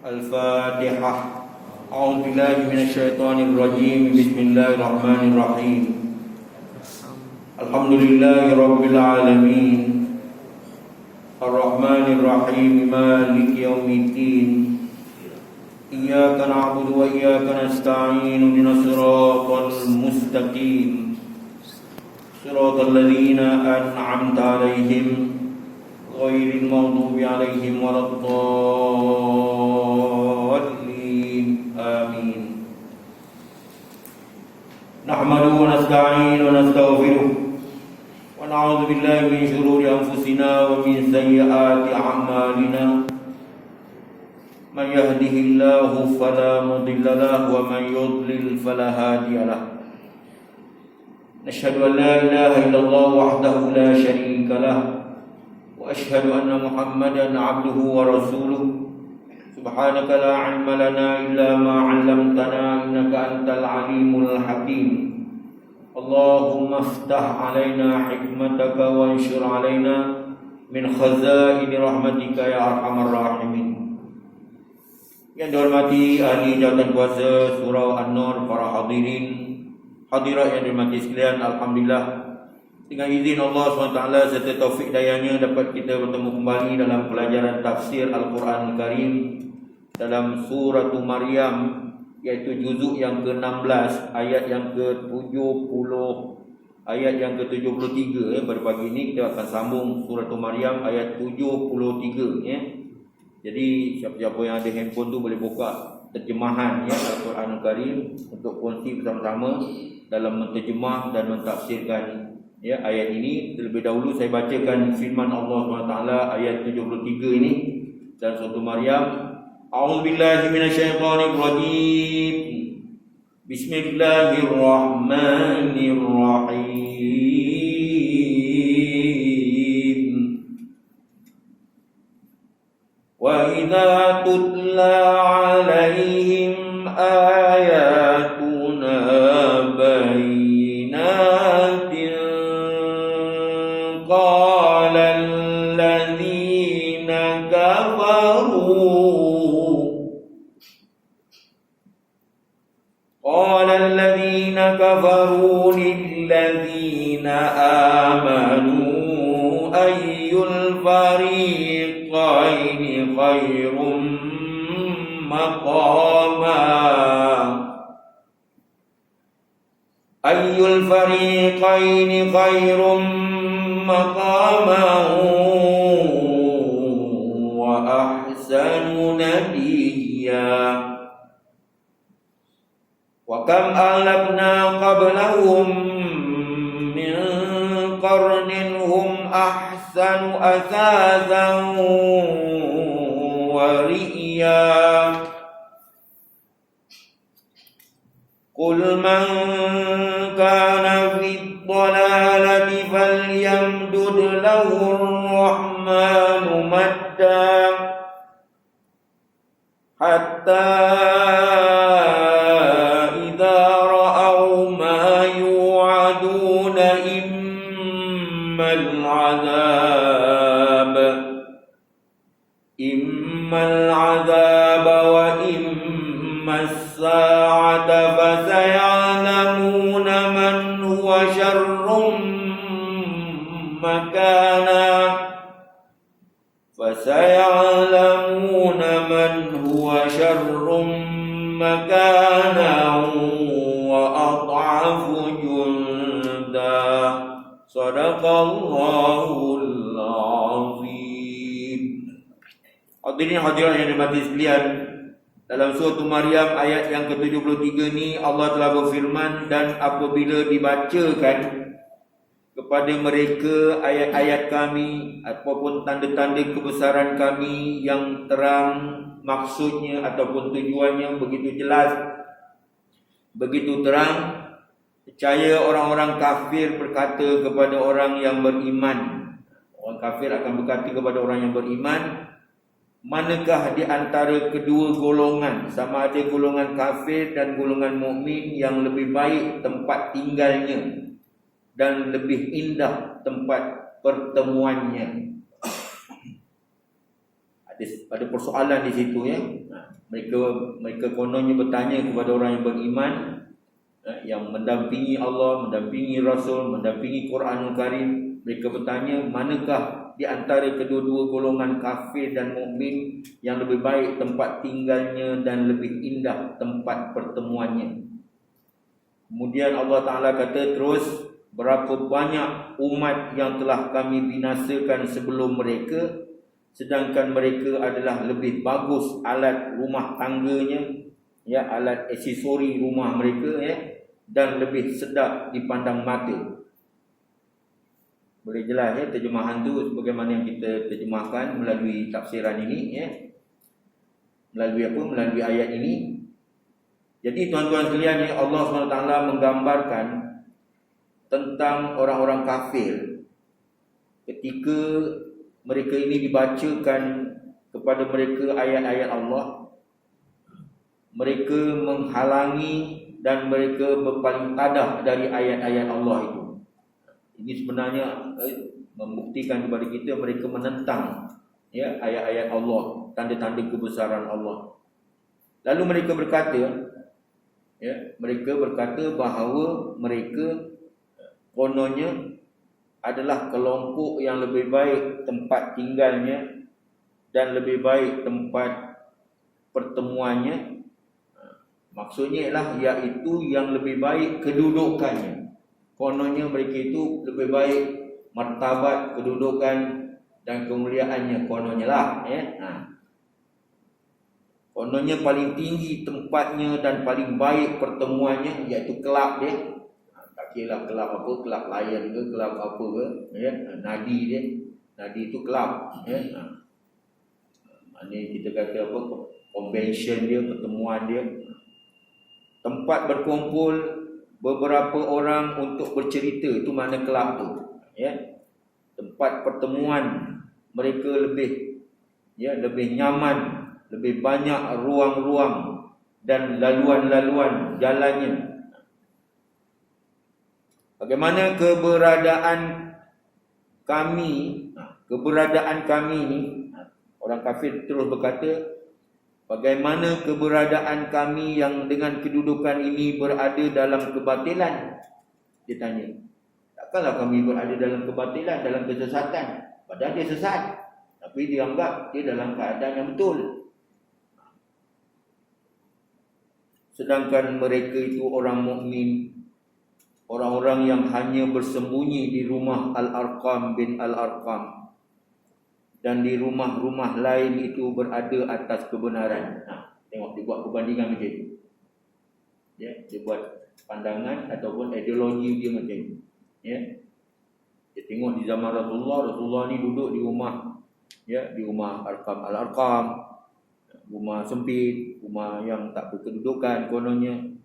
Al-Fatihah. A'udzubillahi minasyaitonirrajim. Bismillahirrahmanirrahim. Alhamdulillahi rabbil alamin. Ar-Rahmanirrahim. Maliki yaumiddin. Iyyaka na'budu wa iyyaka nasta'in. Ihdinas siratal mustaqim. Siratal ladzina an'amta 'alaihim ghairil maghdubi 'alaihim waladdallin. Amin. Nahmaduhu wa nasta'inuhu wa nastaghfiruh wa na'udzu billahi min shururi anfusina wa min sayyiati a'malina. Man yahdihillahu fala mudilla lahu wa man yudlil fala hadiya lahu. Nashhadu an la ilaha illallah wahdahu la syarika lahu wa ashhadu anna Muhammadan 'abduhu wa rasuluh. Subhanaka la 'ilma lana illa ma 'allamtana innaka antal 'alimul hakim. Allahumma iftah 'alaina hikmataka wa anshur 'alaina min khazaini rahmatika ya arhamar rahimin. Yang dihormati ahli jawatan kuasa surau An-Nur, para hadirin hadirat yang dirahmati sekalian, alhamdulillah dengan izin Allah SWT serta taufik dayanya dapat kita bertemu kembali dalam pelajaran tafsir Al-Quran Al-Karim dalam surah Maryam, iaitu juzuk yang ke-16 ayat yang ke-70 ayat yang ke-73 pada pagi ini kita akan sambung surah Maryam ayat 73 ya. Jadi siapa-siapa yang ada handphone tu boleh buka terjemahan ya Al-Quran Al-Karim untuk kongsi bersama-sama dalam menterjemah dan mentafsirkan ya ayat ini. Terlebih dahulu saya bacakan firman Allah SWT ayat 73 ini dalam surah Maryam. A'udzubillahi minasyaitonirrajim. Bismillahirrahmanirrahim. Wa idza tutla 'alaihim ayatuna bayyinatin qala alladhina kafaru lilladhina amanu ayyul fariqaini khairum maqama ayyul fariqaini khairum maqaman wa ahsanu nabiyya. Wa kam ahlakna qablahum min qarnin hum ahsanu athazan wa ri'ya. Qul man kana fid dhalalati falyamdud lahu ar-rahmanu madda hatta immal azaba wa immas sa'ata fasaya'lamuna man huwa syarrum makana wa ad'afu junda. Sadaqallahul azim. Hadirin hadirat yang dirahmati sekalian, dalam surah Maryam ayat yang ke-73 ni Allah telah berfirman, dan apabila dibacakan kepada mereka ayat-ayat kami ataupun tanda-tanda kebesaran kami yang terang, maksudnya ataupun tujuannya begitu jelas, begitu terang, percaya orang-orang kafir berkata kepada orang yang beriman. Orang kafir akan berkata kepada orang yang beriman, manakah di antara kedua golongan, sama ada golongan kafir dan golongan mukmin, yang lebih baik tempat tinggalnya dan lebih indah tempat pertemuannya. ada persoalan di situ ya. Mereka kononnya bertanya kepada orang yang beriman, yang mendampingi Allah, mendampingi Rasul, mendampingi Quranul Karim. Mereka bertanya, manakah di antara kedua-dua golongan kafir dan mukmin yang lebih baik tempat tinggalnya dan lebih indah tempat pertemuannya. Kemudian Allah Ta'ala kata terus, berapa banyak umat yang telah kami binasakan sebelum mereka, sedangkan mereka adalah lebih bagus alat rumah tangganya, ya, alat aksesori rumah mereka, ya, dan lebih sedap dipandang mata. Boleh jelas ya terjemahan tu sebagaimana yang kita terjemahkan melalui tafsiran ini, ya. Melalui apa? Melalui ayat ini. Jadi tuan-tuan sekalian, ya, Allah SWT menggambarkan tentang orang-orang kafir ketika mereka ini dibacakan kepada mereka ayat-ayat Allah, mereka menghalangi dan mereka berpaling tadah dari ayat-ayat Allah itu. Ini sebenarnya membuktikan kepada kita mereka menentang, ya, ayat-ayat Allah, tanda-tanda kebesaran Allah. Lalu mereka berkata bahawa mereka kononnya adalah kelompok yang lebih baik tempat tinggalnya dan lebih baik tempat pertemuannya. Maksudnya ialah iaitu yang lebih baik kedudukannya. Kononnya mereka itu lebih baik martabat, kedudukan dan kemuliaannya kononnya lah, ya. Kononnya paling tinggi tempatnya dan paling baik pertemuannya, iaitu kelab dia. Tak kira kelab apa, kelab layan ke, kelab apa ke, ya. Nadi dia. Nadi itu kelab, ya. Maknanya kita kata apa, convention dia, pertemuan dia. Tempat berkumpul beberapa orang untuk bercerita, itu makna kelab tu, ya. Tempat pertemuan mereka lebih, ya, lebih nyaman, lebih banyak ruang-ruang dan laluan-laluan jalannya. Bagaimana keberadaan kami ni, orang kafir terus berkata, bagaimana keberadaan kami yang dengan kedudukan ini berada dalam kebatilan? Dia tanya. Takkanlah kami berada dalam kebatilan, dalam kesesatan. Padahal dia sesat, tapi dia anggap dia dalam keadaan yang betul. Sedangkan mereka itu orang mukmin, orang-orang yang hanya bersembunyi di rumah Al-Arqam bin Al-Arqam, dan di rumah-rumah lain itu berada atas kebenaran. Tengok, dia buat perbandingan macam itu, ya, dia buat pandangan ataupun ideologi dia macam itu, ya. Dia tengok di zaman Rasulullah ni duduk di rumah, ya, di rumah Al-Arqam, rumah sempit, rumah yang tak berkedudukan kononnya.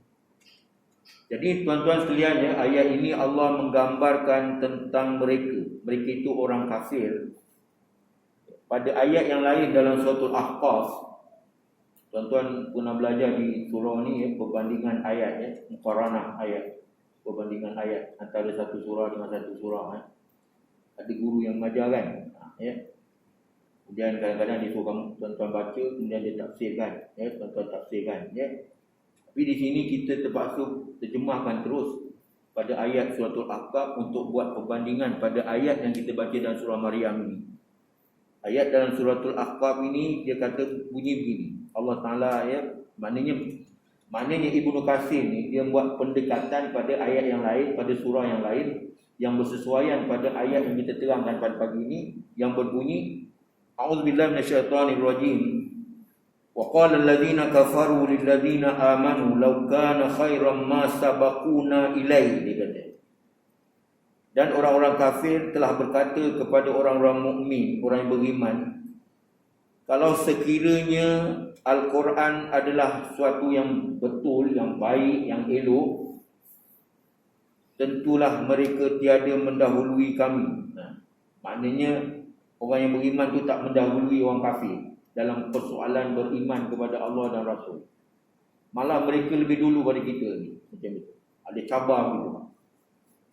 Jadi tuan-tuan sekalian, ya, ayat ini Allah menggambarkan tentang mereka. Mereka itu orang kafir. Pada ayat yang lain dalam surah Al-Ahqaf, tuan-tuan pernah belajar di surah ni, ya, perbandingan ayat, ya, muqaranah ayat, perbandingan ayat antara satu surah dengan satu surah, ya. Ada guru yang mengajar kan, ya. Kemudian kadang-kadang dia suruh tuan-tuan baca, kemudian dia tafsirkan, ya, tuan-tuan tafsirkan, ya. Tapi di sini kita terpaksa terjemahkan terus pada ayat surah Al-Ahqaf untuk buat perbandingan pada ayat yang kita baca dalam surah Maryam ini. Ayat dalam surah Al-Ahqaf ini dia kata bunyi begini. Allah Ta'ala, ya, maknanya Ibnu Katsir ni dia buat pendekatan pada ayat yang lain, pada surah yang lain yang bersesuaian pada ayat yang kita terangkan pada pagi ini, yang berbunyi A'udzubillahi minasyaitonirrajim. Wa qala alladziina kafaru lil ladziina aamanu law kana khairan ma sabaquna ilaihi, dia kata. Dan orang-orang kafir telah berkata kepada orang-orang mukmin, orang yang beriman, kalau sekiranya Al-Quran adalah sesuatu yang betul, yang baik, yang elok, tentulah mereka tiada mendahului kami. Maknanya orang yang beriman tu tak mendahului orang kafir dalam persoalan beriman kepada Allah dan Rasul. Malah mereka lebih dulu pada kita ni. Macam itu. Ada cabar gitu.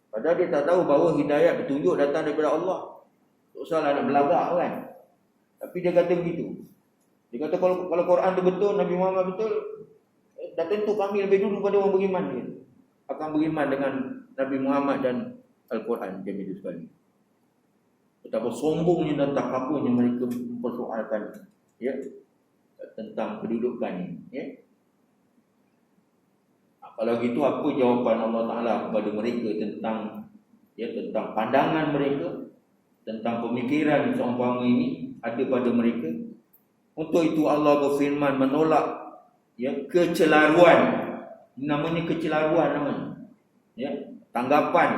Padahal dia tak tahu bahawa hidayah petunjuk datang daripada Allah. Tak usahlah nak belagak kan. Tapi dia kata begitu. Dia kata kalau Quran tu betul, Nabi Muhammad betul, dah tentu kami lebih dulu pada orang beriman dia. Akan beriman dengan Nabi Muhammad dan Al-Quran macam itu sekali. Betapa sombongnya dan takaburnya mereka mempersoalkan ya tentang kedudukan ya. Kalau gitu apa jawapan Allah Taala kepada mereka tentang tentang pandangan mereka, tentang pemikiran seumpama ini ada pada mereka. Untuk itu Allah berfirman menolak kecelaruan. Namanya kecelaruan namanya. Ya, tanggapan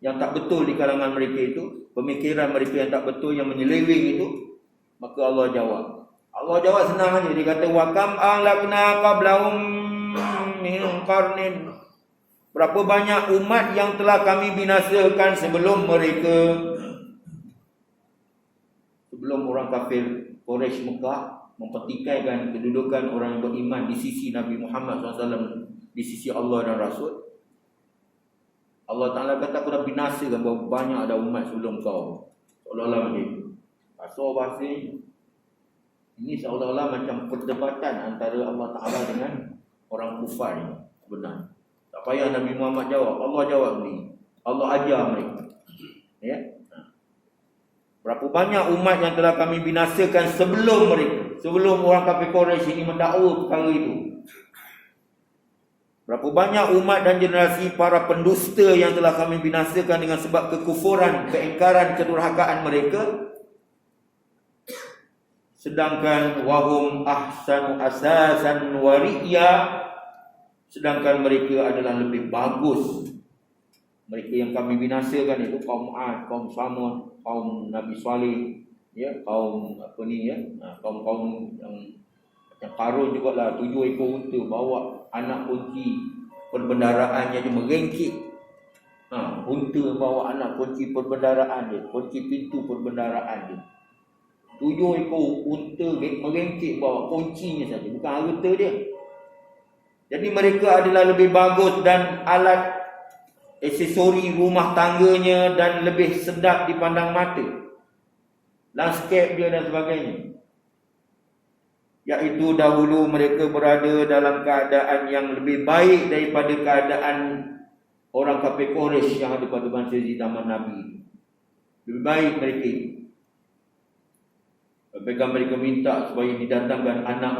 yang tak betul di kalangan mereka itu, pemikiran mereka yang tak betul yang menyeleweng itu, maka Allah jawab. Allah jawab senang saja. Dia kata wa kam ahlakna qablahum min qarnin. Berapa banyak umat yang telah kami binasakan sebelum mereka. Sebelum orang kafir Quraisy Mekah mempertikaikan kedudukan orang yang beriman di sisi Nabi Muhammad SAW, di sisi Allah dan Rasul. Allah Ta'ala kata aku dah binasakan berapa banyak ada umat sebelum kau. Seolah-olah macam itu. Bahasa ini seolah-olah macam perdebatan antara Allah Ta'ala dengan orang kufar ini. Benar. Tak payah Nabi Muhammad jawab, Allah jawab ni. Allah ajar mereka. Ya. Berapa banyak umat yang telah kami binasakan sebelum mereka. Sebelum orang kafir Quraisy ini mendakwa perkara itu. Berapa banyak umat dan generasi para pendusta yang telah kami binasakan dengan sebab kekufuran, keingkaran, kedurhakaan mereka. Sedangkan wahum ahsanu asasan wariya, sedangkan mereka adalah lebih bagus. Mereka yang kami binasakan itu kaum Ad, kaum Samud, kaum Nabi Saleh, ya, kaum kaum-kaum yang Qarun jugalah 7 ekor unta bawa anak kunci perbendaraannya dia merengkik. Unta bawa anak kunci perbendaraan dia, kunci pintu perbendaraan dia. 7 ekor unta merengkik bawa kuncinya saja, bukan harta dia. Jadi mereka adalah lebih bagus dan alat aksesori rumah tangganya dan lebih sedap dipandang mata. Landscape dia dan sebagainya. Iaitu dahulu mereka berada dalam keadaan yang lebih baik daripada keadaan orang kafir Quraisy yang ada pada masa zaman Nabi. Lebih baik mereka. Apabila mereka minta supaya didatangkan anak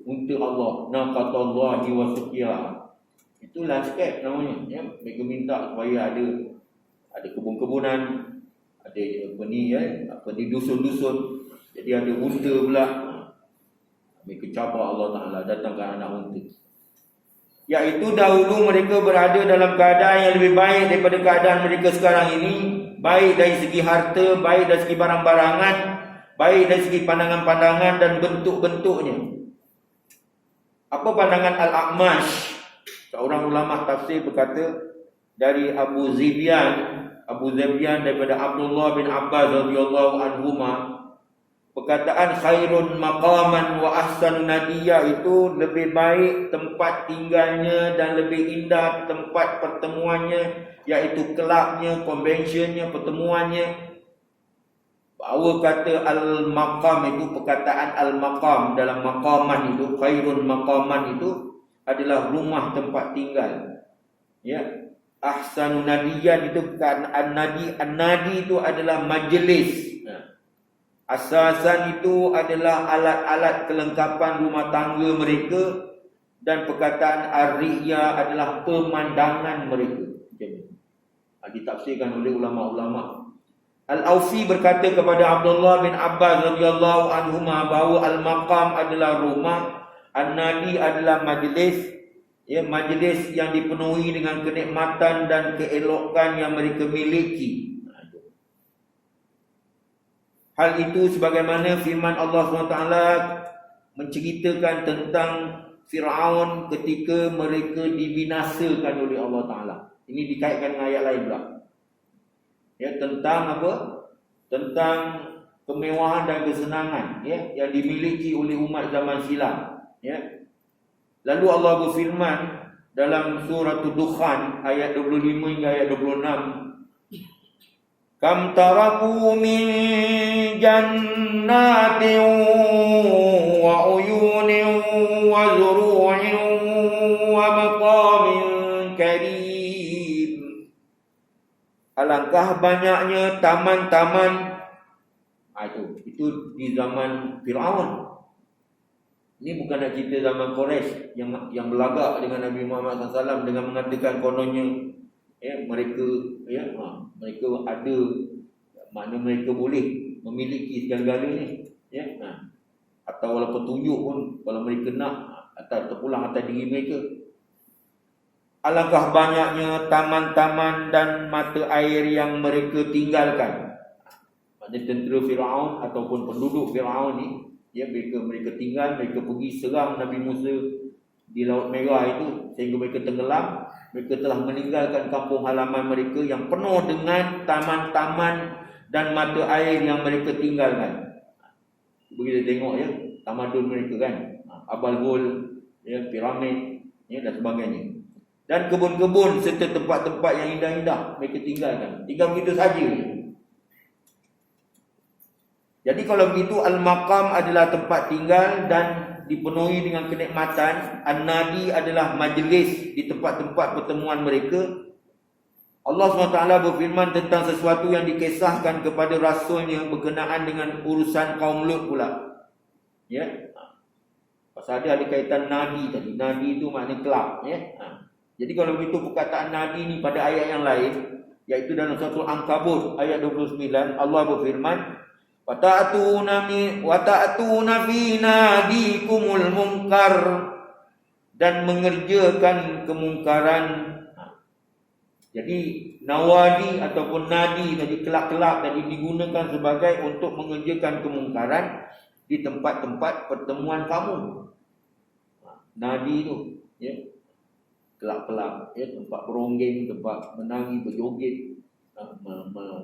unta Allah, naqatallahi wa suqiyah. Itu landscape namanya ya. Mereka minta supaya ada kebun-kebunan, ada dusun-dusun. Jadi ada unta pula. Mereka cabar Allah Ta'ala datangkan anak unta. Iaitu dahulu mereka berada dalam keadaan yang lebih baik daripada keadaan mereka sekarang ini. Baik dari segi harta, baik dari segi barang-barangan, baik dari segi pandangan-pandangan dan bentuk-bentuknya. Apa pandangan Al-A'mash? Seorang ulama tafsir berkata dari Abu Zibyan daripada Abdullah bin Abbas radhiyallahu anhuma, perkataan khairun maqaman wa ahsan nadiyah itu lebih baik tempat tinggalnya dan lebih indah tempat pertemuannya, iaitu kelabnya, konvensyennya, pertemuannya. Bahawa kata al-maqam itu, perkataan al-maqam dalam maqaman itu, khairun maqaman itu adalah rumah tempat tinggal. Ya. Ahsanun nadiyan itu bukan an-nadi itu adalah majlis. Asasan itu adalah alat-alat kelengkapan rumah tangga mereka, dan perkataan ar-riya adalah pemandangan mereka. Ditafsirkan oleh ulama-ulama. Al-Aufi berkata kepada Abdullah bin Abbas radhiyallahu anhuma bahawa al-maqam adalah rumah, an-nadi adalah majlis, ya, majlis yang dipenuhi dengan kenikmatan dan keelokan yang mereka miliki. Hal itu sebagaimana firman Allah SWT menceritakan tentang Fir'aun ketika mereka dibinasakan oleh Allah Ta'ala. Ini dikaitkan dengan ayat lain pula. Ya, tentang apa? Tentang kemewahan dan kesenangan, ya, yang dimiliki oleh umat zaman silam. Ya. Lalu Allah berfirman dalam surah Dukhan ayat 25 hingga ayat 26. Kam taraku min jannatin wa uyunin wa zuru'in wa maqamin karim. Alangkah banyaknya taman-taman. Itu di zaman Fir'aun. Ini bukan nak cerita zaman Quraisy yang berlagak dengan Nabi Muhammad SAW dengan mengatakan kononnya mereka mereka ada, makna mereka boleh memiliki segala-galanya atau walaupun tunjuk pun kalau mereka nak atau terpulang atas diri mereka. Alangkah banyaknya taman-taman dan mata air yang mereka tinggalkan. Maknanya tentera Fir'aun ataupun penduduk Fir'aun ni, mereka tinggal, mereka pergi serang Nabi Musa di Laut Merah itu sehingga mereka tenggelam. Mereka telah meninggalkan kampung halaman mereka yang penuh dengan taman-taman dan mata air yang mereka tinggalkan. Begitu tengok tamadun mereka kan, Abal-Ghul, piramid, dan sebagainya. Dan kebun-kebun serta tempat-tempat yang indah-indah mereka tinggalkan. Tinggal begitu saja. Jadi kalau begitu al-maqam adalah tempat tinggal dan dipenuhi dengan kenikmatan. An-nadi adalah majlis di tempat-tempat pertemuan mereka. Allah SWT berfirman tentang sesuatu yang dikisahkan kepada Rasulnya berkenaan dengan urusan kaum Lut pula. Pasal ada kaitan nadi tadi. Nadi itu makna kelab. Jadi kalau begitu perkataan nadi ni pada ayat yang lain, iaitu dalam surah Al-Ankabut ayat 29, Allah berfirman, wa ta'tuna fi nadikumul munkar, dan mengerjakan kemungkaran. Jadi nawadi ataupun nadi tadi, kelak-kelak tadi digunakan sebagai untuk mengerjakan kemungkaran di tempat-tempat pertemuan kamu. Nadi tu kelak-kelak, tempat beronggeng, tempat menangis, berjoget,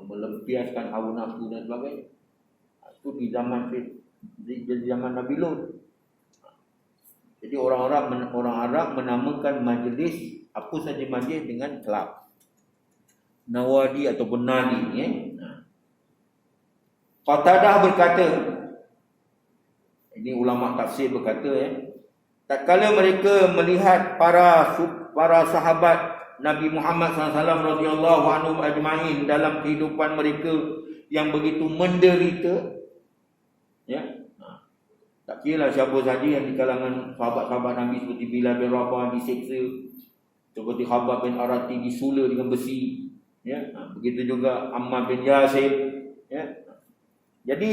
melempiaskan hawa nafsu dan sebagainya. Itu di zaman Nabi Lut. Jadi orang Arab menamakan majlis apa saja majlis dengan kelab, nawadi ataupun nadi. Qatadah berkata, ini ulama tafsir berkata, tatkala mereka melihat para sahabat Nabi Muhammad SAW radhiyallahu anhu ajma'in dalam kehidupan mereka yang begitu menderita, tak kira siapa saja yang di kalangan sahabat-sahabat Nabi seperti Bilal bin Rabah diseksa, seperti Khabbab bin Arati disula dengan besi, begitu juga Ammar bin Yasir. Jadi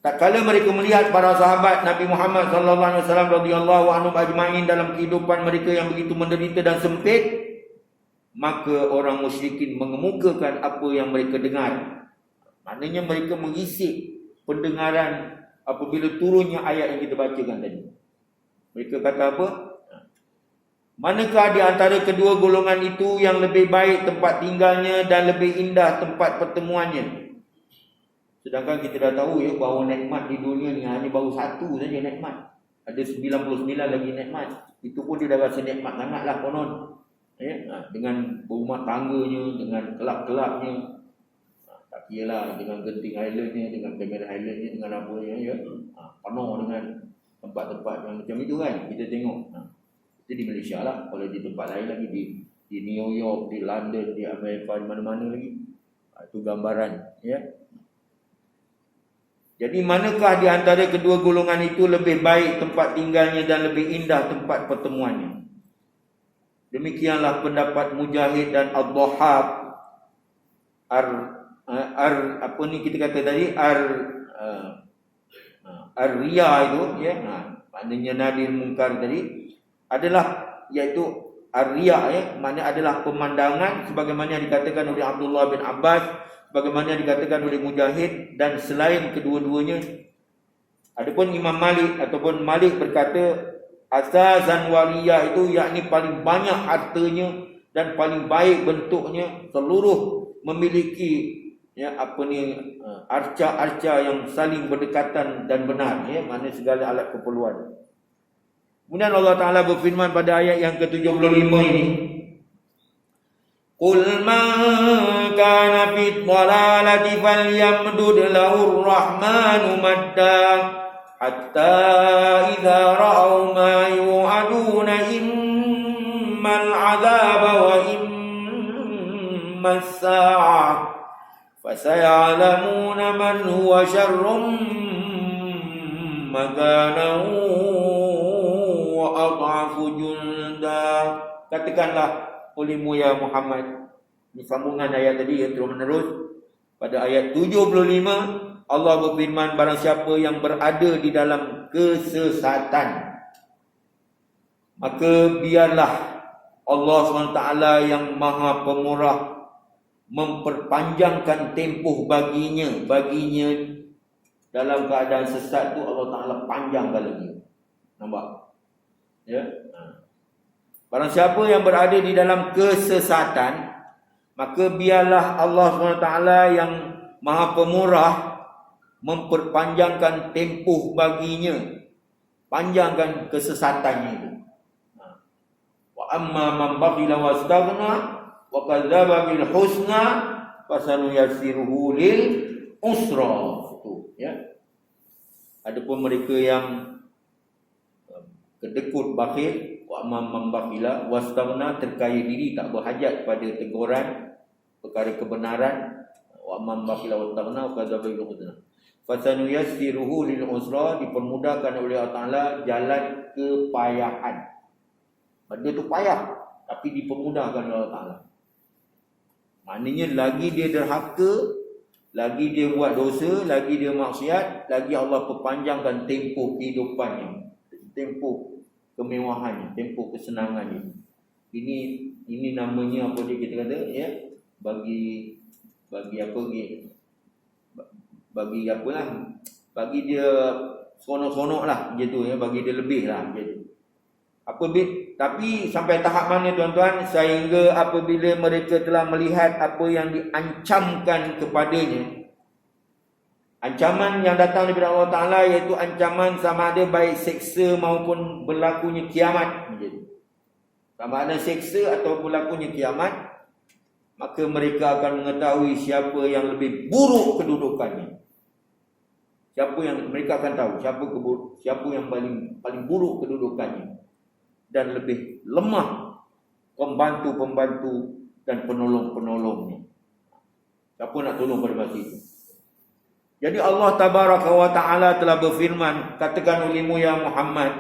tatkala mereka melihat para sahabat Nabi Muhammad sallallahu alaihi wasallam radhiyallahu anhu ajma'in dalam kehidupan mereka yang begitu menderita dan sempit, maka orang musyrikin mengemukakan apa yang mereka dengar. Maknanya mereka mengisik pendengaran apabila turunnya ayat yang kita bacakan tadi. Mereka kata apa? Manakah di antara kedua golongan itu yang lebih baik tempat tinggalnya dan lebih indah tempat pertemuannya? Sedangkan kita dah tahu bahawa nikmat di dunia ni hanya baru satu saja nikmat. Ada 99 lagi nikmat. Itu pun dia dah rasa nikmat sangatlah konon. Dengan berumah tangganya, dengan kelab-kelabnya. Tak kira dengan Genting Islandnya, dengan Cameron Islandnya, dengan apa-nya. Penuh dengan tempat-tempat yang macam itu kan. Kita tengok. Itu di Malaysia lah. Kalau di tempat lain lagi, di New York, di London, di Amerika, di mana-mana lagi. Itu gambaran. Jadi manakah di antara kedua golongan itu lebih baik tempat tinggalnya dan lebih indah tempat pertemuannya? Demikianlah pendapat Mujahid dan Ad-Dhahhak. Apa ni kita kata tadi? Ar-riya itu, maknanya nadir mungkar tadi adalah, iaitu ar-riya, maknanya adalah pemandangan sebagaimana dikatakan oleh Abdullah bin Abbas, bagaimana dikatakan oleh Mujahid dan selain kedua-duanya. Adapun Imam Malik ataupun Malik berkata asazan waliyah itu yakni paling banyak hartanya dan paling baik bentuknya, seluruh memiliki arca-arca yang saling berdekatan dan benar, maknanya segala alat keperluan. Kemudian Allah Ta'ala berfirman pada ayat yang ke-75 ini, Qul man kana fi dhalalati falyamdud lahu ar-rahmanu madda hatta idza ra'aw ma yu'aduna immal 'adzaba wa imma as-sa'ah fasaya'lamuna man huwa syarrun makanan wa adhafu junda. Katakanlah olehmu ya Muhammad, ini sambungan ayat tadi yang terus menerus. Pada ayat 75 Allah berfirman, barang siapa yang berada di dalam kesesatan, maka biarlah Allah SWT yang Maha Pemurah memperpanjangkan tempoh baginya dalam keadaan sesat tu. Allah Ta'ala panjangkan lagi. Nampak? Ya. Barang siapa yang berada di dalam kesesatan, maka biarlah Allah SWT yang Maha Pemurah memperpanjangkan tempoh baginya, panjangkan kesesatannya itu. Wa amma man bakhila wastaghna wa kadzdzaba bil husna fasanuyassiruhu lil usra. Itu ya. Adapun mereka yang kedekut, bakhil, wa man bakhila wastaghna, terkaya diri, tak berhajat pada teguran perkara kebenaran, wa man bakhila wastaghna wa kadzdzaba bil husna fasanuyassiruhu lil usra, dipermudahkan oleh Allah Taala jalan kepayahan. Benda tu payah tapi dipermudahkan oleh Allah Taala. Maknanya lagi dia derhaka, lagi dia buat dosa, lagi dia maksiat, lagi Allah perpanjangkan tempoh kehidupannya, tempoh kemewahannya, tempoh kesenangannya. Ini namanya apa dia kita kata ya, bagi apa bagi apalah, bagi dia seronok-seronok lah gitu ya, bagi dia lebih lah gitu. Tapi sampai tahap mana tuan-tuan, sehingga apabila mereka telah melihat apa yang diancamkan kepadanya, ancaman yang datang daripada Allah Ta'ala, iaitu ancaman sama ada baik seksa maupun berlakunya kiamat, sama ada seksa atau berlakunya kiamat, maka mereka akan mengetahui siapa yang lebih buruk kedudukannya. Mereka akan tahu siapa yang paling buruk kedudukannya dan lebih lemah pembantu-pembantu dan penolong-penolongnya. Siapa nak tolong pada masa itu? Jadi Allah Tabaraka wa Ta'ala telah berfirman, katakan olehmu ya Muhammad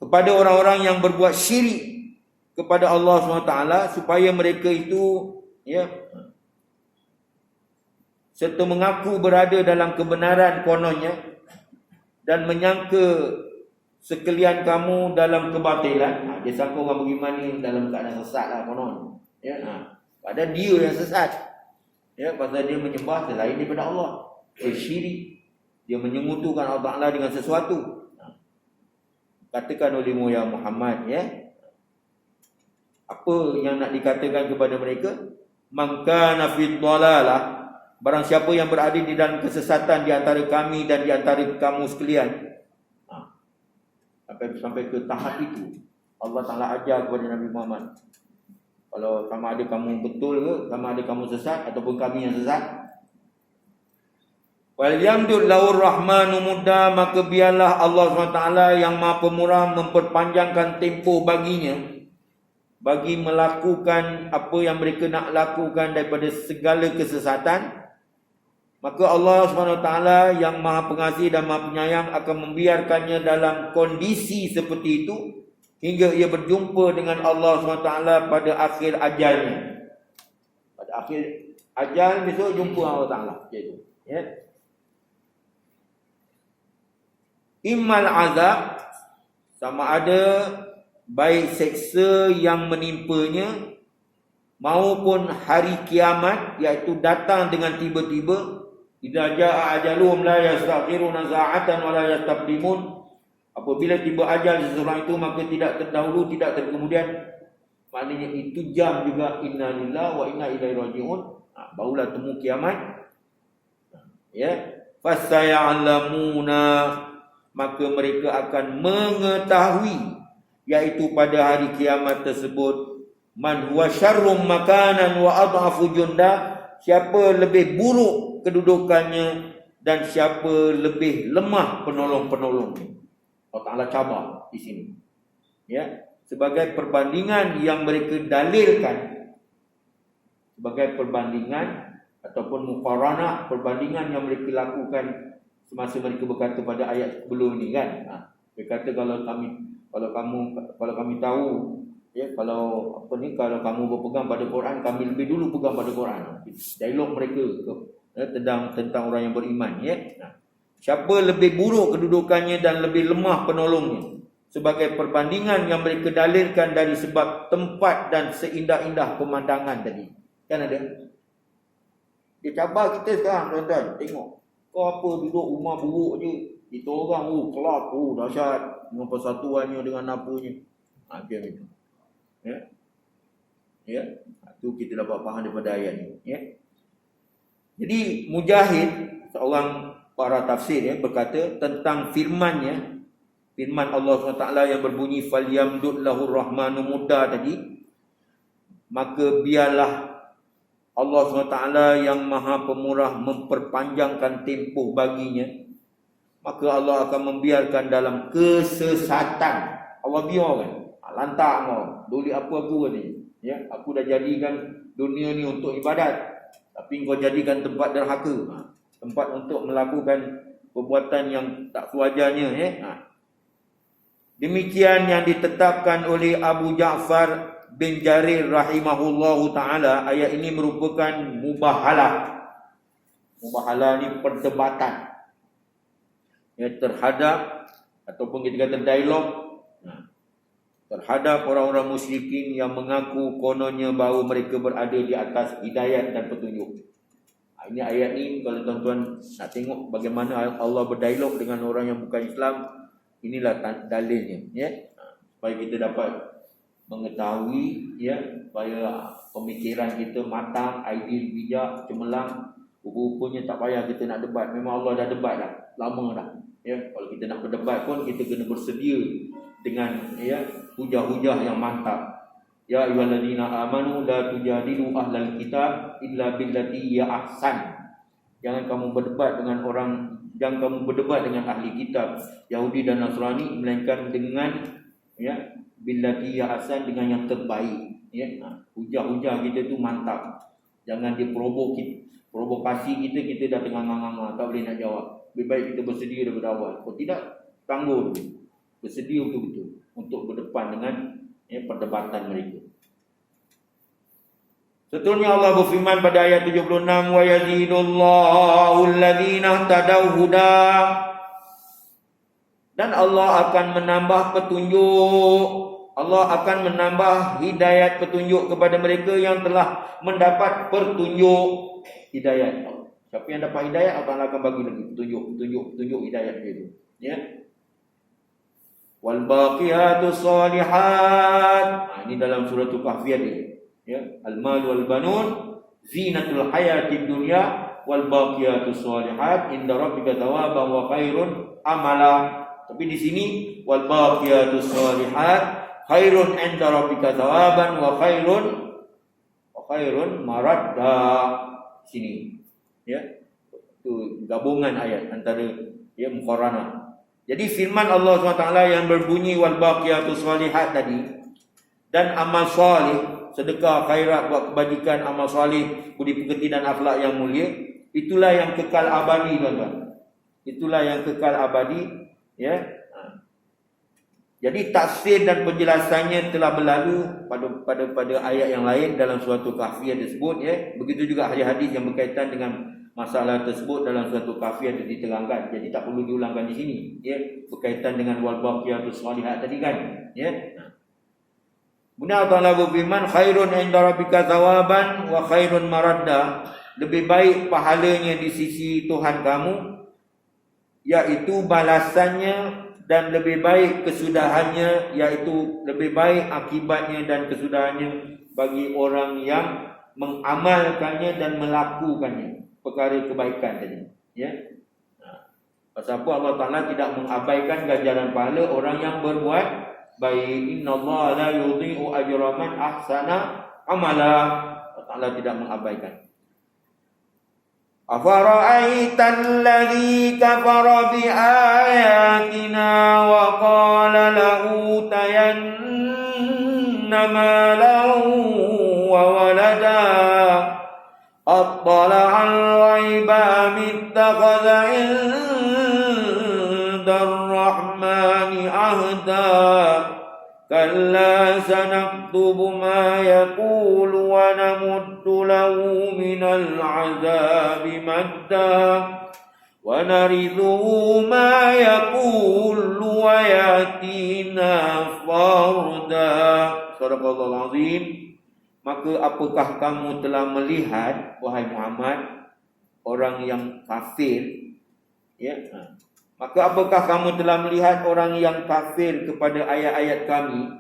kepada orang-orang yang berbuat syirik kepada Allah SWT, supaya mereka itu ya serta mengaku berada dalam kebenaran kononnya dan menyangka sekalian kamu dalam kebatilan. Dia sangka orang beriman ni dalam keadaan sesat lah konon. Ya, padahal dia yang sesat. Ya, pasal dia menyembah selain daripada Allah. Dia syirik. Dia menyekutukan Allah Ta'ala dengan sesuatu. Katakan olehmu ya Muhammad ya, apa yang nak dikatakan kepada mereka? Man kana fi dhalalah, barang siapa yang berada di dalam kesesatan di antara kami dan di antara kamu sekalian. Sampai ke tahap itu Allah Ta'ala ajar kepada Nabi Muhammad, kalau sama ada kamu betul ke, sama ada kamu sesat ataupun kami yang sesat, wal yamdud lahur rahmanu mudda, maka biarlah Allah SWT yang Maha Pemurah memperpanjangkan tempoh baginya bagi melakukan apa yang mereka nak lakukan daripada segala kesesatan. Maka Allah SWT yang Maha Pengasih dan Maha Penyayang akan membiarkannya dalam kondisi seperti itu hingga ia berjumpa dengan Allah SWT pada akhir ajalnya. Pada akhir ajal besok jumpa Allah Ta'ala. Jadi, ya. Immal azab, sama ada baik seksa yang menimpanya maupun hari kiamat, iaitu datang dengan tiba-tiba. Idza jaa ajaluhum la yastaghfiruna sa'atan wa la yastaqdimun. Apabila tiba ajal seseorang itu, maka tidak terdahulu, tidak terkemudian. Maknanya itu jam juga, inna lillahi wa inna ilaihi raji'un. Barulah temu kiamat. Ya, fasaya'lamuna, maka mereka akan mengetahui, iaitu pada hari kiamat tersebut, Man huwa syarrum makanan wa adhafu junda, siapa lebih buruk kedudukannya dan siapa lebih lemah penolong-penolongnya. Allah Ta'ala cabar di sini. Ya, sebagai perbandingan yang mereka dalilkan, sebagai perbandingan ataupun muqaranah, perbandingan yang mereka lakukan semasa mereka berkata pada ayat sebelum ini kan. Mereka kata kalau kami tahu, ya, kalau kamu berpegang pada Quran, kami lebih dulu pegang pada Quran. Dialog mereka tentang orang yang beriman, ya. Siapa lebih buruk kedudukannya dan lebih lemah penolongnya, sebagai perbandingan yang mereka dalilkan dari sebab tempat dan seindah-indah pemandangan tadi. Kan ada? Dia cabar kita sekarang, tuan-tuan. Tengok. Kau apa duduk rumah buruk je. Kita orang, kelap, dahsyat. Dengan persatuannya, dengan apanya. Dia gitu. Ya. Ya. Itu kita dapat faham daripada ayat ni. Ya. Jadi, Mujahid, seorang para tafsir, ya, berkata tentang firmannya, firman Allah SWT yang berbunyi falyamdud lahur rahmanu mudda tadi, maka biarlah Allah SWT yang maha pemurah memperpanjangkan tempoh baginya, maka Allah akan membiarkan dalam kesesatan. Allah biarkan, lantak kau, duli apa aku ni, ya, aku dah jadikan dunia ni untuk ibadat, tapi kau jadikan tempat derhaka, tempat untuk melakukan perbuatan yang tak sewajarnya, ya. Demikian yang ditetapkan oleh Abu Ja'far bin Jarir rahimahullahu ta'ala. Ayat ini merupakan mubahalah. Mubahalah ni perdebatan, ya, terhadap, ataupun kita kata dialog, terhadap orang-orang musyrikin yang mengaku kononnya bahawa mereka berada di atas hidayat dan petunjuk. Ini ayat ni, kalau tuan-tuan nak tengok bagaimana Allah berdialog dengan orang yang bukan Islam, inilah dalilnya, ya, supaya kita dapat mengetahui, ya, supaya pemikiran kita matang, ideal, bijak, cemerlang. Rupa-rupanya tak payah kita nak debat. Memang Allah dah debat dah, lama dah, ya. Kalau kita nak berdebat pun kita kena bersedia dengan, ya, hujah-hujah yang mantap. Ya ayyuhallazina amanu la tujadilu ahlal kitab illa billati ya ahsan. Jangan kamu berdebat dengan ahli kitab Yahudi dan Nasrani melainkan dengan, ya, billati ya ahsan, dengan yang terbaik, ya. Hujah-hujah kita tu mantap. Jangan provokasi kita dah tengah nganga, tak boleh nak jawab. Lebih baik kita bersedia daripada awal. Kalau tidak, tangguh dulu. Bersedia betul-betul untuk berdepan dengan, ya, perdebatan mereka. Seterusnya Allah berfirman pada ayat 76, wa yazidullahu alladzina tadaw huda, dan Allah akan menambah petunjuk, Allah akan menambah hidayat petunjuk kepada mereka yang telah mendapat petunjuk hidayat. Siapa yang dapat hidayat, Allah akan bagi lagi petunjuk hidayat dia tu, ya. Wal baqiyatus solihat, ini dalam surah Al-Kahfiyah ni, ya. Al-mal wal banun zinatul hayatid dunya wal baqiyatus solihat inda rabbika thawaban wa khairun amala. Tapi di sini wal baqiyatus solihat khairun inda rabbika thawaban wa khairun maradda. Sini, ya. Itu gabungan ayat antara, ya, muqaranah. Jadi firman Allah SWT yang berbunyi wal baqiyatus solihat tadi, dan amal soleh, sedekah, khairat, buat kebajikan, amal soleh, budi pekerti dan akhlak yang mulia, itulah yang kekal abadi, tuan-tuan. Itulah yang kekal abadi, ya. Jadi tafsir dan penjelasannya telah berlalu pada ayat yang lain dalam suatu Kahfiyah tersebut, ya. Begitu juga hadis-hadis yang berkaitan dengan masalah tersebut dalam suatu Kahfiyah itu diterangkan. Jadi tak perlu diulangkan di sini, ya, berkaitan dengan wal baqiyatus shalihat tadi kan, ya. Kemudian Allah berfirman khairun inda rabbika thawaban wa khairun maradda, lebih baik pahalanya di sisi Tuhan kamu, yaitu balasannya, dan lebih baik kesudahannya, iaitu lebih baik akibatnya dan kesudahannya bagi orang yang mengamalkannya dan melakukannya perkara kebaikan tadi, ya. Pasal apa Allah Ta'ala tidak mengabaikan ganjaran pahala orang yang berbuat baik. Innallaha la yudhi'u ajra man ahsana amala. Allah Ta'ala tidak mengabaikan. Afara'aital ladzi kafara bi ayatina wa qala la'utayanna malan wa walada attala'al ghaiba am ittakhadha 'indar rahmani ahda kalla sanaktubu ma yaqulu wa namuddu lahu minal 'adzabi madda wa naridhuhu ma yaqulu wa yatina farda. Sadaqallahul azim. Maka apakah kamu telah melihat, wahai Muhammad, orang yang kafir? Ya. Maka apakah kamu telah melihat orang yang kafir kepada ayat-ayat kami,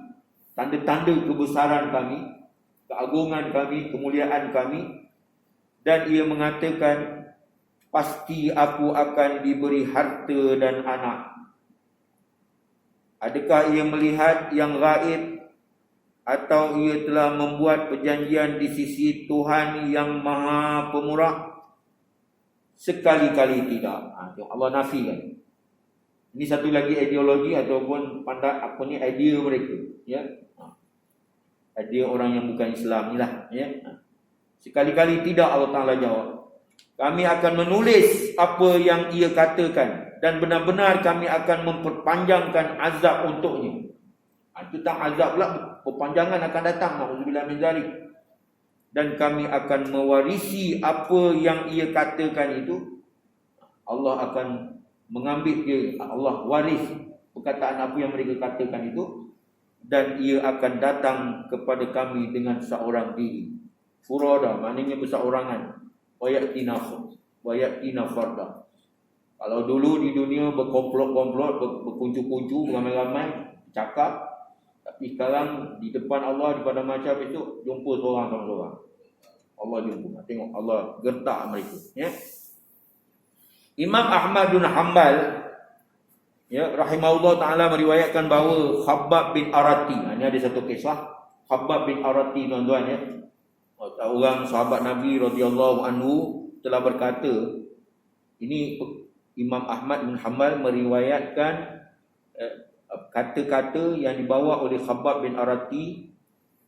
tanda-tanda kebesaran kami, keagungan kami, kemuliaan kami, dan ia mengatakan, pasti aku akan diberi harta dan anak. Adakah ia melihat yang gaib, atau ia telah membuat perjanjian di sisi Tuhan yang Maha Pemurah? Sekali-kali tidak. Allah nafikan. Ini satu lagi ideologi ataupun idea mereka, ya. Idea orang yang bukan Islam inilah, ya. Sekali-kali tidak, Allah Taala jawab. Kami akan menulis apa yang ia katakan dan benar-benar kami akan memperpanjangkan azab untuknya. Tentang azab pula, perpanjangan akan datang, na'udzubillah min zalik. Dan kami akan mewarisi apa yang ia katakan itu. Allah akan mengambil dia, Allah waris perkataan apa yang mereka katakan itu, dan ia akan datang kepada kami dengan seorang diri. Furada maknanya berseorangan. Wa ya'tina farda. Kalau dulu di dunia berkomplot-komplot, berkuncu-kuncu, ramai-ramai cakap, tapi sekarang di depan Allah, di pada macam itu, jumpa seorang sama seorang. Allah jumpa. Tengok Allah gertak mereka, ya. Imam Ahmad bin Hanbal, ya, rahimahullah taala, meriwayatkan bahawa Khabbab bin Arati, ini ada satu kisah. Khabbab bin Arati, tuan-tuan, ya, orang sahabat Nabi radhiyallahu anhu, telah berkata, ini Imam Ahmad bin Hanbal meriwayatkan kata-kata yang dibawa oleh Khabbab bin Arati,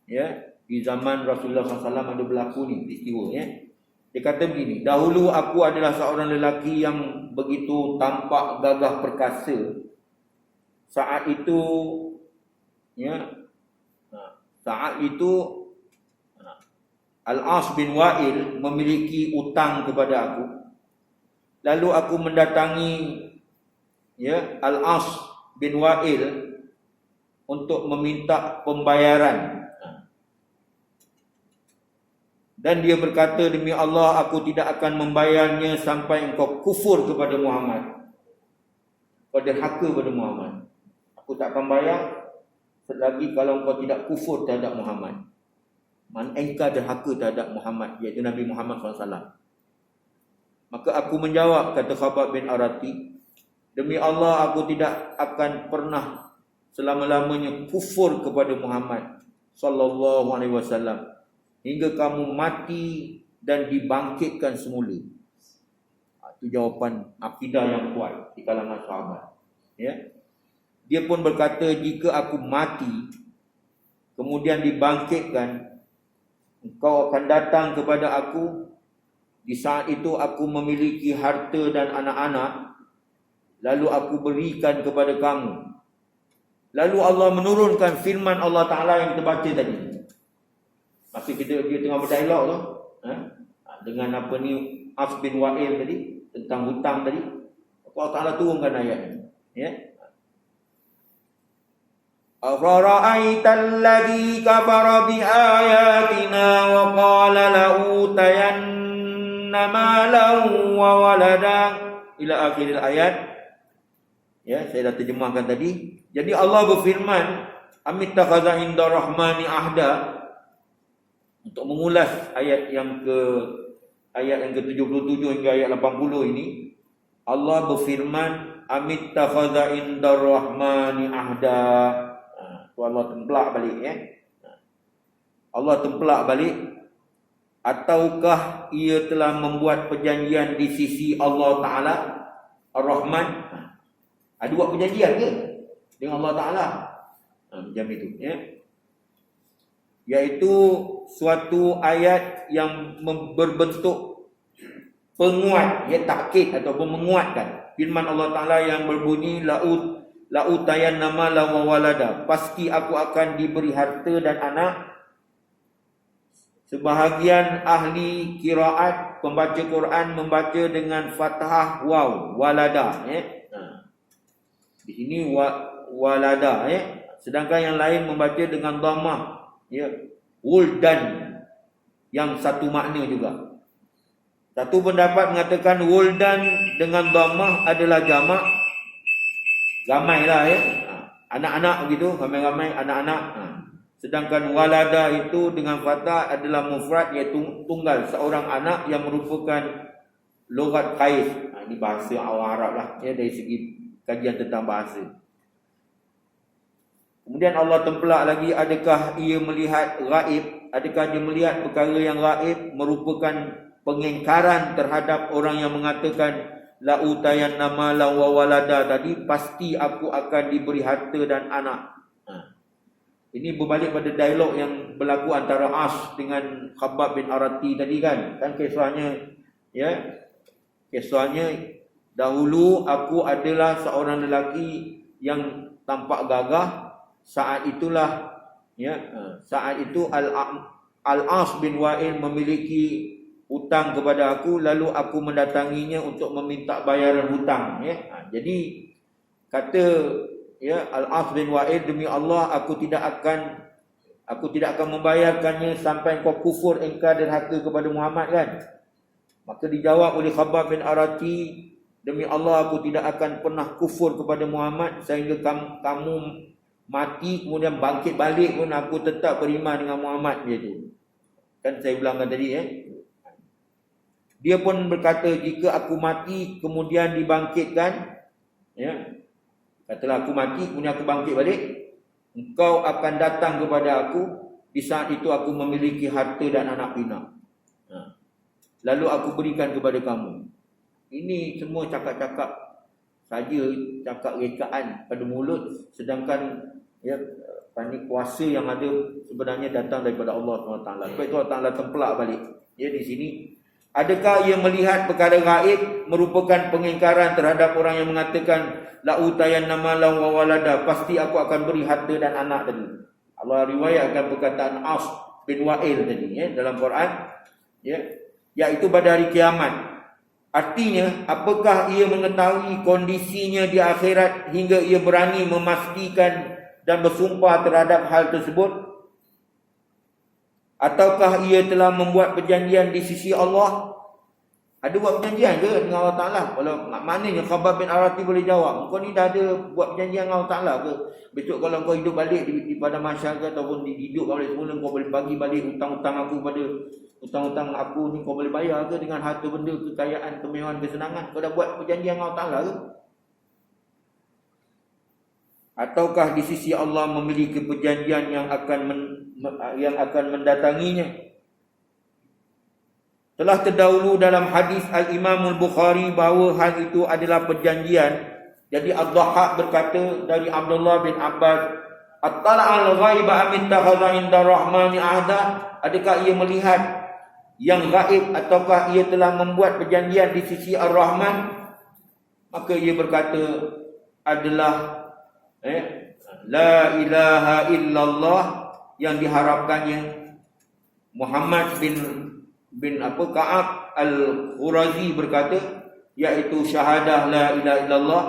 ya, di zaman Rasulullah SAW ada berlaku ni peristiwa, ya. Dia kata begini, dahulu aku adalah seorang lelaki yang begitu tampak gagah perkasa. Saat itu, ya, Al-As bin Wa'il memiliki utang kepada aku. Lalu aku mendatangi, ya, Al-As bin Wa'il untuk meminta pembayaran. Dan dia berkata, demi Allah aku tidak akan membayarnya sampai engkau kufur kepada Muhammad, pada haka pada Muhammad. Aku tak akan bayar selagi kalau engkau tidak kufur terhadap Muhammad. Engkau derhaka terhadap Muhammad, iaitu Nabi Muhammad SAW. Maka aku menjawab, kata Khabbab bin Arati, demi Allah aku tidak akan pernah selama-lamanya kufur kepada Muhammad sallallahu alaihi wasallam hingga kamu mati dan dibangkitkan semula. Itu jawapan akidah yang kuat di kalangan sahabat, ya. Dia pun berkata, jika aku mati kemudian dibangkitkan, engkau akan datang kepada aku. Di saat itu aku memiliki harta dan anak-anak, lalu aku berikan kepada kamu. Lalu Allah menurunkan firman Allah Ta'ala yang kita baca tadi. Masa dia tengah berdialog tu, dengan apa ni, As bin Wa'il tadi, tentang hutang tadi, Allah Ta'ala turunkan ayat ni, ya. Afara'aital ladzi kafara bi ayatina wa qala la'utayanna malan wa walada, ila akhir ayat. Ya, saya dah terjemahkan tadi. Jadi Allah berfirman, amittakhadha inda rahmani ahda. Untuk mengulas ayat yang ke-77 hingga ayat 80 ini, Allah berfirman, amittakhadha inda rahmani ahda. Allah tempelak balik Allah tempelak balik. Ataukah ia telah membuat perjanjian di sisi Allah Ta'ala Ar-Rahman? Ada buat perjanjian ke dengan Allah Ta'ala? Macam itu iaitu suatu ayat yang berbentuk penguat, takkid ataupun menguatkan firman Allah Ta'ala yang berbunyi la'utayan nama la wa walada, pasti aku akan diberi harta dan anak. Sebahagian ahli qiraat pembaca Quran membaca dengan fathah waw walada di sini walada sedangkan yang lain membaca dengan dhammah wuldan yang satu makna juga. Satu pendapat mengatakan wuldan dengan dhammah adalah jamak, ramailah anak-anak begitu, ramai-ramai anak-anak. Sedangkan walada itu dengan fathah adalah mufrad, iaitu tunggal, seorang anak yang merupakan logat kais. Ini bahasa awam Arab lah dari segi kajian tentang bahasa. Kemudian Allah tempelak lagi, adakah ia melihat gaib? Adakah dia melihat perkara yang gaib merupakan pengingkaran terhadap orang yang mengatakan la utayan nama la wa walada tadi, pasti aku akan diberi harta dan anak. Ini berbalik pada dialog yang berlaku antara As dengan Khabbab bin Arati tadi kan kisahnya kisahnya dahulu aku adalah seorang lelaki yang tampak gagah. Saat itulah saat itu Al-As bin Wa'il memiliki hutang kepada aku, lalu aku mendatanginya untuk meminta bayaran hutang jadi kata Al-As bin Wa'il, demi Allah aku tidak akan membayarkannya sampai kau kufur, engkau derhaka kepada Muhammad kan. Maka dijawab oleh Khabbab bin Arati, demi Allah aku tidak akan pernah kufur kepada Muhammad sehingga kamu mati kemudian bangkit balik pun aku tetap beriman dengan Muhammad. Dia tu kan saya bilangkan tadi dia pun berkata, jika aku mati kemudian dibangkitkan katalah aku mati kemudian aku bangkit balik, engkau akan datang kepada aku, di saat itu aku memiliki harta dan anak pinak, lalu aku berikan kepada kamu. Ini semua cakap-cakap saja, cakap rekaan pada mulut, sedangkan kuasa yang ada sebenarnya datang daripada Allah SWT. Sebab itu Allah Ta'ala tempelak balik di sini. Adakah ia melihat perkara gaib merupakan pengingkaran terhadap orang yang mengatakan la utayan nama la wa walada, pasti aku akan beri harta dan anak tadi. Allah riwayatkan perkataan As bin Wa'il tadi dalam Quran iaitu pada hari kiamat. Artinya, apakah ia mengetahui kondisinya di akhirat hingga ia berani memastikan dan bersumpah terhadap hal tersebut? Ataukah ia telah membuat perjanjian di sisi Allah? Ada buat perjanjian ke dengan Allah Ta'ala? Kalau maknanya Khabbab bin Arati boleh jawab, kau ni dah ada buat perjanjian dengan Allah Ta'ala ke? Besok kalau kau hidup balik di pada masyarakat ataupun hidup balik semula, kau boleh bagi balik hutang-hutang aku pada hutang-hutang aku ni, kau boleh bayar ke dengan harta benda, kekayaan, kemewahan, kesenangan? Kau dah buat perjanjian dengan Allah Ta'ala ke? Ataukah di sisi Allah memiliki perjanjian yang akan mendatanginya? Telah terdahulu dalam hadis Al-Imam Al-Bukhari bahawa hal itu adalah perjanjian. Jadi Ad-Dhahhak berkata dari Abdullah bin Abbas, "At-tala'al ghaiba am ittakhadha 'inda Rahmani ahda?" Adakah ia melihat yang gaib ataukah ia telah membuat perjanjian di sisi Ar-Rahman? Maka ia berkata adalah la ilaha illallah yang diharapkannya. Muhammad bin Ka'ab Al-Khurazi berkata, iaitu syahadah la ilaha illallah.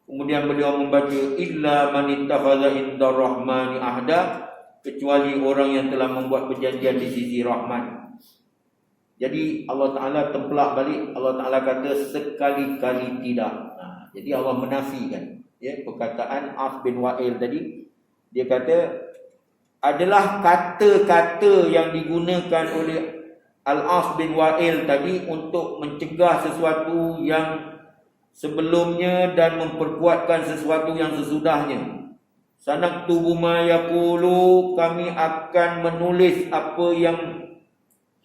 Kemudian beliau membaca illa man ittakhadha 'inda Rahmani ahda, kecuali orang yang telah membuat perjanjian di sisi Rahman. Jadi Allah Ta'ala tempelak balik. Allah Ta'ala kata sekali-kali tidak. Jadi Allah menafikan perkataan As bin Wa'il tadi. Dia kata adalah kata-kata yang digunakan oleh Al-As bin Wa'il tadi untuk mencegah sesuatu yang sebelumnya dan memperkuatkan sesuatu yang sesudahnya. Sanaktubu ma yaqulu, kami akan menulis apa yang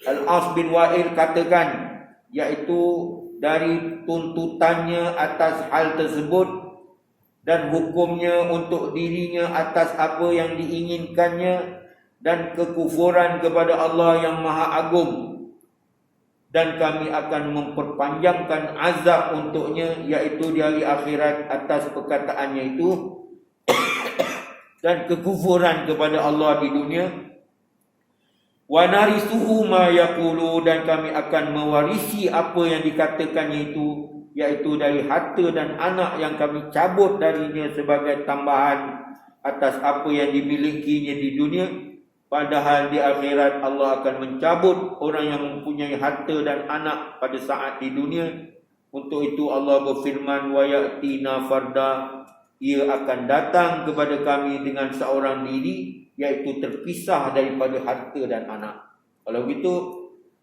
Al-As bin Wa'il katakan, iaitu dari tuntutannya atas hal tersebut dan hukumnya untuk dirinya atas apa yang diinginkannya dan kekufuran kepada Allah yang Maha Agung. Dan kami akan memperpanjangkan azab untuknya, iaitu di hari akhirat, atas perkataannya itu dan kekufuran kepada Allah di dunia. Wa narisuhu ma yaqulu, dan kami akan mewarisi apa yang dikatakannya itu, iaitu dari harta dan anak yang kami cabut darinya sebagai tambahan atas apa yang dimilikinya di dunia. Padahal di akhirat Allah akan mencabut orang yang mempunyai harta dan anak pada saat di dunia. Untuk itu Allah berfirman, wa ya'tina farda, ia akan datang kepada kami dengan seorang diri, iaitu terpisah daripada harta dan anak. Kalau begitu,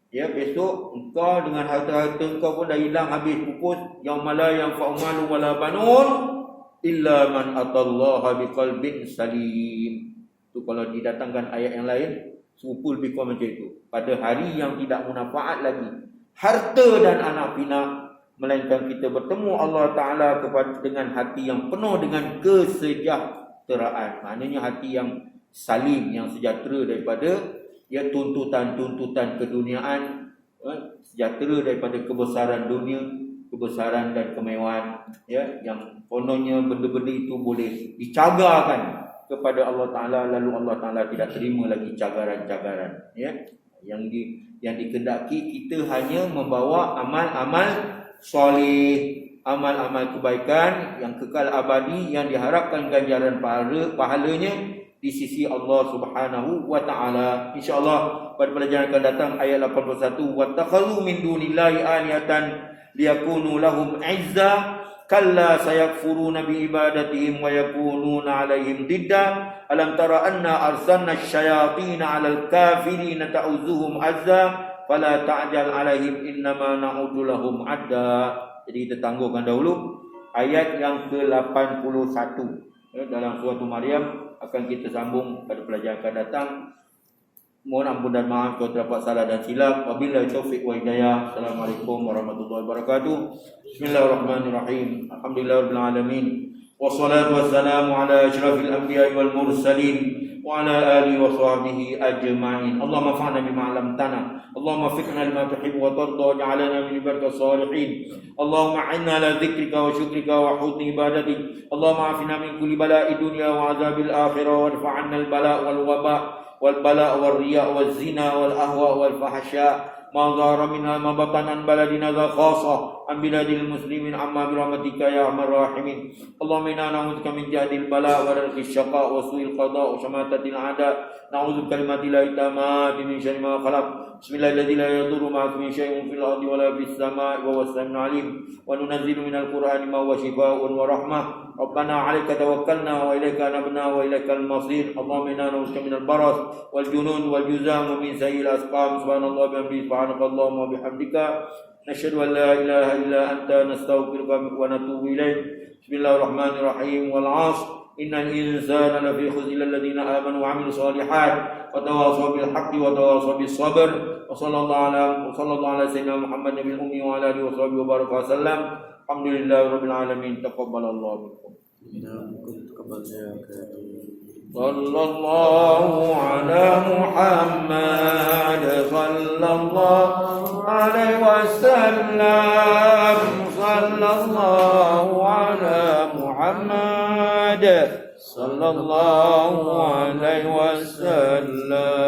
ya, besok engkau dengan harta-harta engkau pun dah hilang, habis pupus. Yaumala yanfa'u malun wala banun illa man atallaha biqalbin salim. Itu kalau didatangkan ayat yang lain, serupa lebih kurang macam itu. Pada hari yang tidak bermanfaat lagi harta dan anak pinak, melainkan kita bertemu Allah Ta'ala dengan hati yang penuh dengan kesejahteraan. Maknanya hati yang salim, yang sejahtera daripada tuntutan-tuntutan keduniaan, sejahtera daripada kebesaran dunia, kebesaran dan kemewahan, yang kononnya benda-benda itu boleh dicagarkan kepada Allah Ta'ala, lalu Allah Ta'ala tidak terima lagi cagaran-cagaran. Yang dikehendaki kita hanya membawa amal-amal soleh, amal-amal kebaikan yang kekal abadi, yang diharapkan ganjaran pahalanya di sisi Allah Subhanahu wa Ta'ala. InsyaAllah pada pelajaran akan datang ayat 81, wattakhadhu min dunillahi alihatan liyakunu lahum 'izza kalla sayakfuruna bi ibadatihim wa yakununa 'alaihim didda alam tara anna arsalna asyayatin 'alal kafirina ta'uzuhum azza fala ta'jal 'alaihim innama na'udu lahum adda. Jadi kita tangguhkan dahulu ayat yang ke-81 dalam surah Maryam. Akan kita sambung pada pelajaran akan datang. Mohon ampun dan maaf kalau terdapat salah dan silap. Wabillahi taufiq wa hidayah. Assalamualaikum warahmatullahi wabarakatuh. Bismillahirrahmanirrahim. Alhamdulillahirabbil alamin. Wassalatu wassalamu ala asyrafil anbiya'i wal mursalin wa ala alihi wa sahbihi ajma'in. Allahumma fa'na bima 'allamtana. Allahumma fiqna lima tuhibbu wa tarda, waj'alna min ibadika salihin. Allahumma a'inna ala dzikrika wa syukrika wa husni ibadatik. Allahumma afina min kulli bala'i dunya wa 'adzabil akhirah, warfa'anna al-bala' wal waba' wal bala' wal riya' wal zina wal ahwa' wal fahsya' ma dhahara minha ma batana an baladina dha khassa an biladil muslimin amma bi rahmatika ya arhamar rahimin. Allahumma inna na'udzubika min jahdil bala' wa darkis syaqa' wa su'il qada' wa shamatatil a'da'. Na'udzu kalimatillahi tammati min syarri ma khalaq. Bismillahirrahmanirrahim. La yadurru ma'a ismihi syai'un fil ardi wa la fis sama'i wa huwas samiul 'alim. Wa nunazzilu minal qur'ani ma huwa shifaa'un wa rahmah. Rabbana 'alaika tawakkalna wa ilaika anabna wa ilaikal masir. Allahumma inna na'udzubika minal baras wal junun wal juzam wa min sayyi'il asqam. Subhanallahi wa bihamdihi, subhanakallahumma wa bihamdika, nashhadu an la ilaha illa anta, nastaghfiruka wa natubu ilaik. Bismillahirrahmanirrahim. Wal 'ashr innal insana lafi khusr illa alladziina aamanu wa 'amilus shalihaat wa tawassaw bil haqqi wa tawassaw bis sabr. Wa sallallahu ala sayyidina Muhammad nabiyil ummi wa ala alihi wa sahbihi wa baraka wasallam. Alhamdulillahirabbil alamin. Taqabbalallahu minkum. Sallallahu ala Muhammad sallallahu alaihi wasallam. Sallallahu ala Muhammad sallallahu alaihi wasallam.